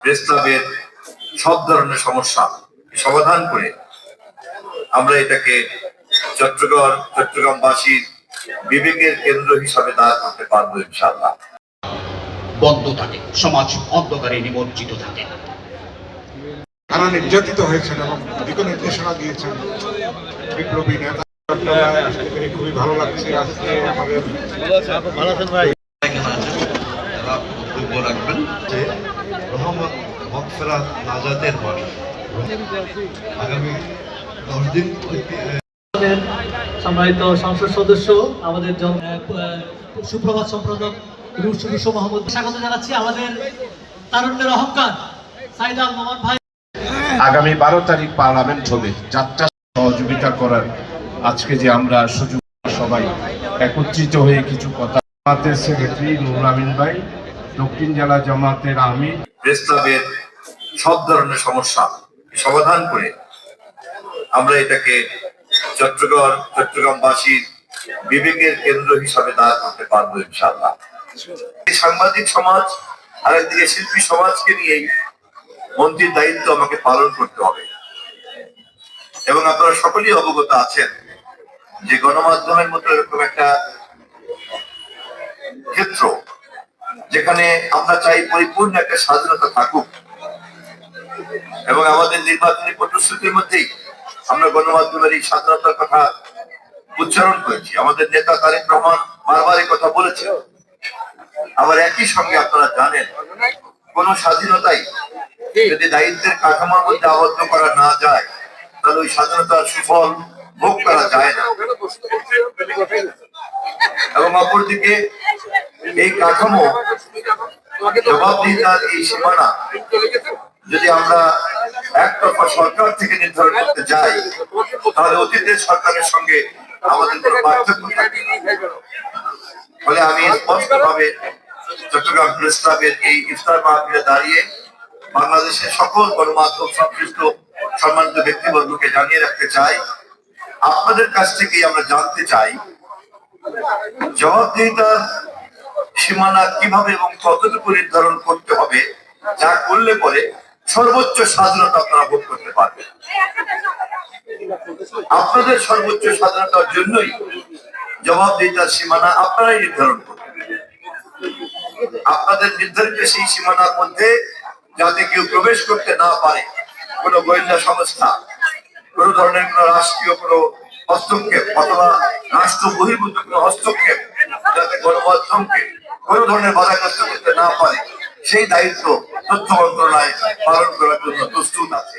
Press ক্লাবের সব ধরনের সমস্যা সমাধান করে আমরা এটাকে চট্টগ্রামবাসীর বিবেকের কেন্দ্র হিসাবে দাঁড় করতে পারবো ইনশাআল্লাহ। বন্ধ থাকে, সমাজ অন্ধকারে নিমজ্জিত থাকে। তারা নির্যাতিত হয়েছেন এবং দিক নির্দেশনা দিয়েছেন বিপ্লবী নেতা। খুবই ভালো লাগছে আজকে আমাদের বক্তব্য রাখবেন যে রহমত মগফিরাত নাজাতের মাস আগামী 10 দিন সম্মানিত সংসদ সদস্য আমাদের সুপ্রভাত সম্পাদক রুশো মোহাম্মদ স্বাগত জানাচ্ছি। আমাদের তারুণ্যের অহংকার সাইদ আল মোহাম্মদ ভাই। আগামী 12 তারিখ পার্লামেন্ট হবে, যাত্রা সহযোগিতা করার আজকে যে আমরা সুযোগ সবাই একত্রিত হয়ে কিছু কথা। জামাতের সেক্রেটারি নুরুল আমিন ভাই, দক্ষিণ জেলা জামাতের আমির। প্রেস ক্লাবের সব ধরনের সমস্যা সমাধান করে আমরা এটাকে চট্টগ্রামবাসীর বিবেকের কেন্দ্র হিসাবে দাঁড় করতে পারবো ইনশাআল্লাহ। সাংবাদিক সমাজ আর একদিকে শিল্পী সমাজকে নিয়েই মন্ত্রীর দায়িত্ব আমাকে পালন করতে হবে এবং আপনারা সকলেই অবগত আছেন যে গণমাধ্যমের মতো এরকম একটা ক্ষেত্র যেখানে আমরা চাই পরিপূর্ণ একটা স্বাধীনতা থাকুক এবং আমাদের নির্বাচনী প্রতিশ্রুতির মধ্যেই আমরা গণমাধ্যমের এই স্বাধীনতার কথা উচ্চারণ করেছি। আমাদের নেতা তারেক রহমান বারবার এই কথা বলেছেন। আবার একই সঙ্গে আপনারা জানেন কোন স্বাধীনতাই যদি দায়িত্বের কাঠামোর মধ্যে আবদ্ধ করা না যায় তাহলে ওই স্বাধীনতার সুফল ভোগ করা যায় না। এবং অপরদিকে এই কাঠামো জবাবদিহিতার এই সীমানা যদি আমরা একতরফা সরকার থেকে নির্ধারণ করতে যাই তাহলে অতীতের সরকারের সঙ্গে আমাদের কোনো পার্থক্য থাকে। ফলে আমি স্পষ্টভাবে চট্টগ্রাম প্রেস ক্লাবের এই ইফতার মাহফিলে দাঁড়িয়ে বাংলাদেশের সকল গণমাধ্যম সংশ্লিষ্ট সম্মানিত ব্যক্তিবর্গকে জানিয়ে রাখতে চাই, আপনাদের কাছ থেকেই আমরা জানতে চাই জবাবদিহিতার সীমানা কিভাবে এবং কতটুকু নির্ধারণ করতে হবে, যা করলে পরে সর্বোচ্চ স্বাধীনতা আপনারা ভোগ করতে পারবেন। আপনাদের সর্বোচ্চ স্বাধীনতার জন্যই জবাবদিহিতার সীমানা আপনারাই নির্ধারণ করবেন। আপনাদের নির্ধারিত সেই সীমানার মধ্যে যাতে কেউ প্রবেশ করতে না পারে, কোন গোয়েন্দা সংস্থা, কোন ধরনের কোন রাষ্ট্রীয় কোন হস্তক্ষেপ অথবা রাষ্ট্র বহির্ভূত কোন হস্তক্ষেপ যাতে গণমাধ্যমকে কোন ধরনের বাধাগ্রস্ত করতে না পারে, সেই দায়িত্ব তথ্য মন্ত্রণালয় পালন করার জন্য প্রস্তুত আছে।